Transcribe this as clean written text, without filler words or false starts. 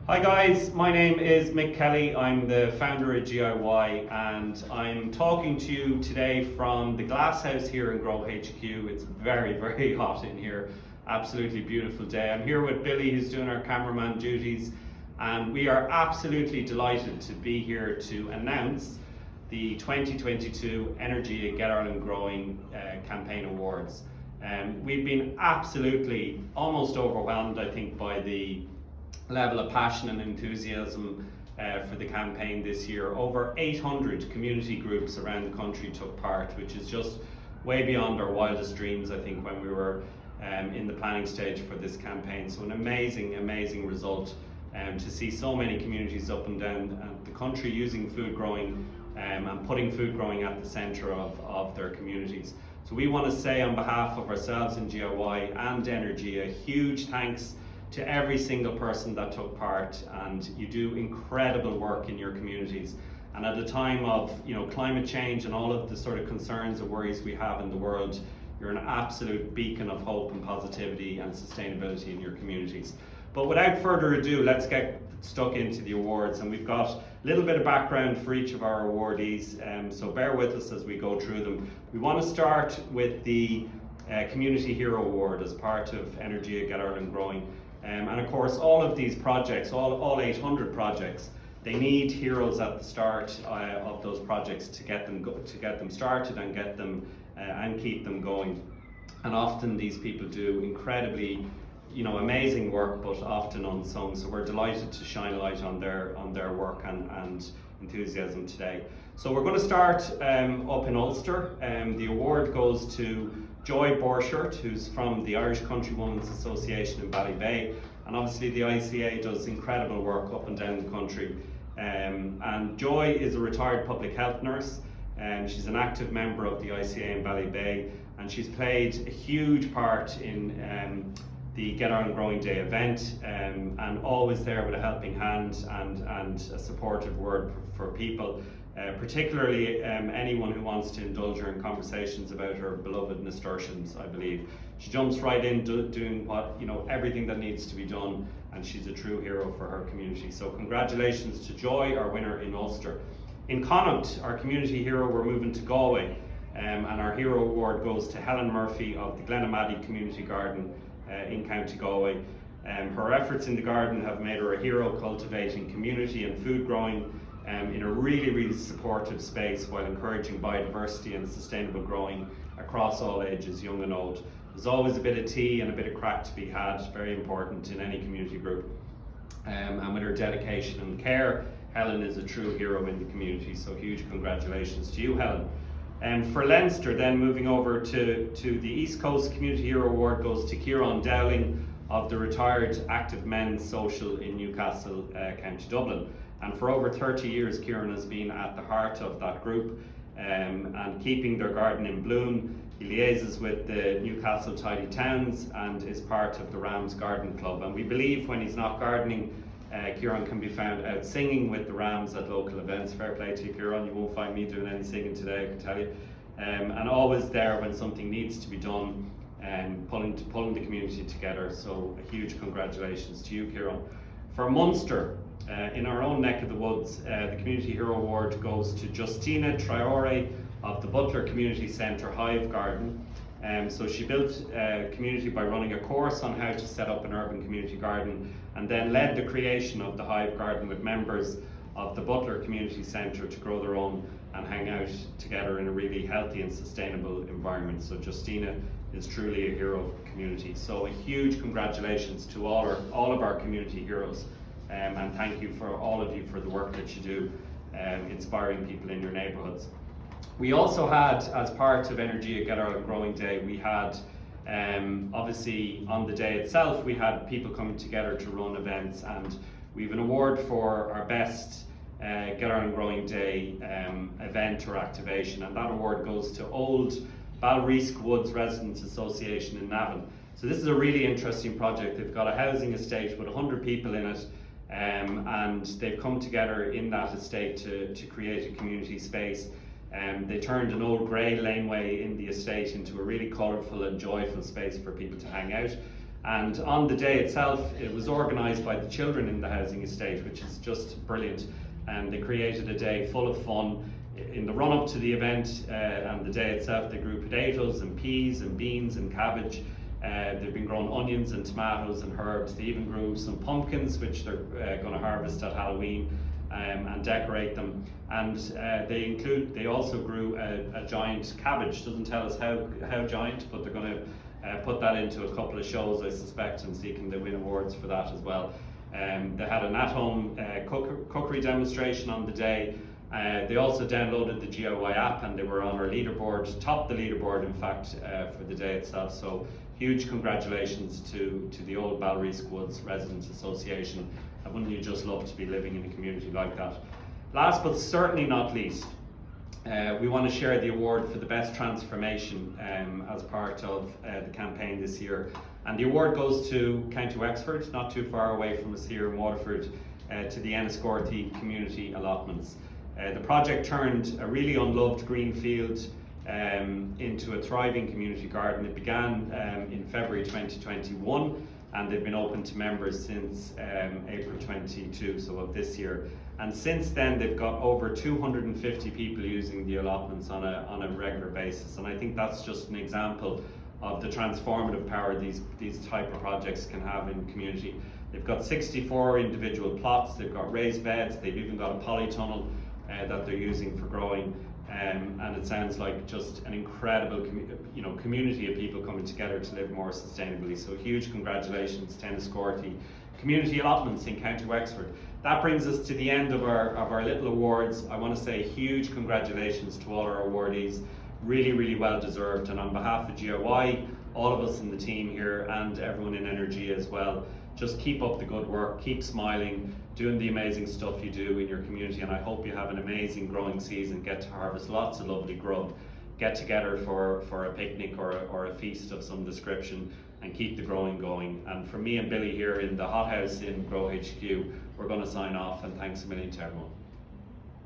Hi guys, my name is Mick Kelly. I'm the founder of GIY and I'm talking to you today from the glass house here in Grove HQ. It's very hot in here. Absolutely beautiful day. I'm here with Billy, who's doing our cameraman duties, and we are absolutely delighted to be here to announce the 2022 Energia Get Ireland Growing campaign awards. We've been absolutely almost overwhelmed, I think, by the level of passion and enthusiasm for the campaign this year. Over 800 community groups around the country took part, which is just way beyond our wildest dreams, I think, when we were in the planning stage for this campaign. So an amazing result to see so many communities up and down the country using food growing and putting food growing at the centre of their communities. So we want to say on behalf of ourselves in GIY and Energia, a huge thanks to every single person that took part, and you do incredible work in your communities. And at a time of climate change and all of the sort of concerns and worries we have in the world, you're an absolute beacon of hope and positivity and sustainability in your communities. But without further ado, let's get stuck into the awards, and we've got a little bit of background for each of our awardees, so bear with us as we go through them. We want to start with the Community Hero Award as part of Energia Get Ireland Growing. And of course, all of these projects, all 800 projects, they need heroes at the start of those projects to get them started and get them and keep them going. And often these people do incredibly, amazing work, but often unsung. So we're delighted to shine a light on their work and enthusiasm today. So we're going to start up in Ulster. The award goes to Joy Borchert, who's from the Irish Countrywomen's Association in Ballybay, and obviously the ICA does incredible work up and down the country. And Joy is a retired public health nurse, and she's an active member of the ICA in Ballybay, and she's played a huge part in the Get Ireland Growing Day event, and always there with a helping hand and a supportive word for people. Particularly anyone who wants to indulge her in conversations about her beloved nasturtiums, I believe. She jumps right in doing everything that needs to be done, and she's a true hero for her community. So congratulations to Joy, our winner in Ulster. In Connaught, our community hero, we're moving to Galway, and our hero award goes to Helen Murphy of the Glenamaddy Community Garden in County Galway. Her efforts in the garden have made her a hero, cultivating community and food growing in a really supportive space while encouraging biodiversity and sustainable growing across all ages, young and old. There's always a bit of tea and a bit of crack to be had, very important in any community group. And with her dedication and care, Helen is a true hero in the community, so huge congratulations to you, Helen. For Leinster, then moving over to the East Coast Community Hero Award goes to Kieran Dowling of the Retired Active Men's Social in Newcastle, County Dublin. And for over 30 years, Kieran has been at the heart of that group and keeping their garden in bloom. He liaises with the Newcastle Tidy Towns and is part of the Rams Garden Club. And we believe when he's not gardening, Kieran can be found out singing with the Rams at local events. Fair play to you, Kieran. You won't find me doing any singing today, I can tell you. And always there when something needs to be done and pulling the community together. So a huge congratulations to you, Kieran. For Munster, in our own neck of the woods, the Community Hero Award goes to Justina Traore of the Butler Community Centre Hive Garden. So she built a community by running a course on how to set up an urban community garden, and then led the creation of the Hive Garden with members of the Butler Community Centre to grow their own and hang out together in a really healthy and sustainable environment. So Justina is truly a hero of the community. So a huge congratulations to all of our community heroes. And thank you for all of you for the work that you do, inspiring people in your neighbourhoods. We also had, as part of Energia Get Ireland Growing Day, we had, obviously on the day itself, we had people coming together to run events, and we have an award for our best Get Ireland Growing Day event or activation, and that award goes to Old Balreask Woods Residents Association in Navan. So this is a really interesting project. They've got a housing estate with 100 people in it, and they've come together in that estate to create a community space. They turned an old grey laneway in the estate into a really colourful and joyful space for people to hang out. And on the day itself, it was organised by the children in the housing estate, which is just brilliant. And they created a day full of fun. In the run up to the event and the day itself, they grew potatoes and peas and beans and cabbage. They've been growing onions and tomatoes and herbs. They even grew some pumpkins, which they're going to harvest at Halloween and decorate them. And they also grew a giant cabbage. Doesn't tell us how giant, but they're going to put that into a couple of shows, I suspect, and seeking to win awards for that as well. They had an at-home cookery demonstration on the day. They also downloaded the GIY app, and they were on our leaderboard, topped the leaderboard in fact for the day itself. So huge congratulations to the Old Ballyreese Woods Residents Association. And wouldn't you just love to be living in a community like that? Last but certainly not least, we want to share the award for the best transformation as part of the campaign this year. And the award goes to County Wexford, not too far away from us here in Waterford, to the Enniscorthy community allotments. The project turned a really unloved green field into a thriving community garden. It began in February 2021, and they've been open to members since April 22, so of this year. And since then, they've got over 250 people using the allotments on a regular basis. And I think that's just an example of the transformative power these type of projects can have in community. They've got 64 individual plots, they've got raised beds, they've even got a polytunnel that they're using for growing. And it sounds like just an incredible community of people coming together to live more sustainably. So huge congratulations to Enniscorthy Community Allotments in County Wexford. That brings us to the end of our little awards. I want to say huge congratulations to all our awardees. Really, really well deserved. And on behalf of GIY, all of us in the team here and everyone in Energia as well, just keep up the good work, keep smiling, doing the amazing stuff you do in your community, and I hope you have an amazing growing season, get to harvest lots of lovely grub, get together for a picnic or a feast of some description, and keep the growing going. And from me and Billy here in the hothouse in Grow HQ, we're going to sign off, and thanks a million to everyone.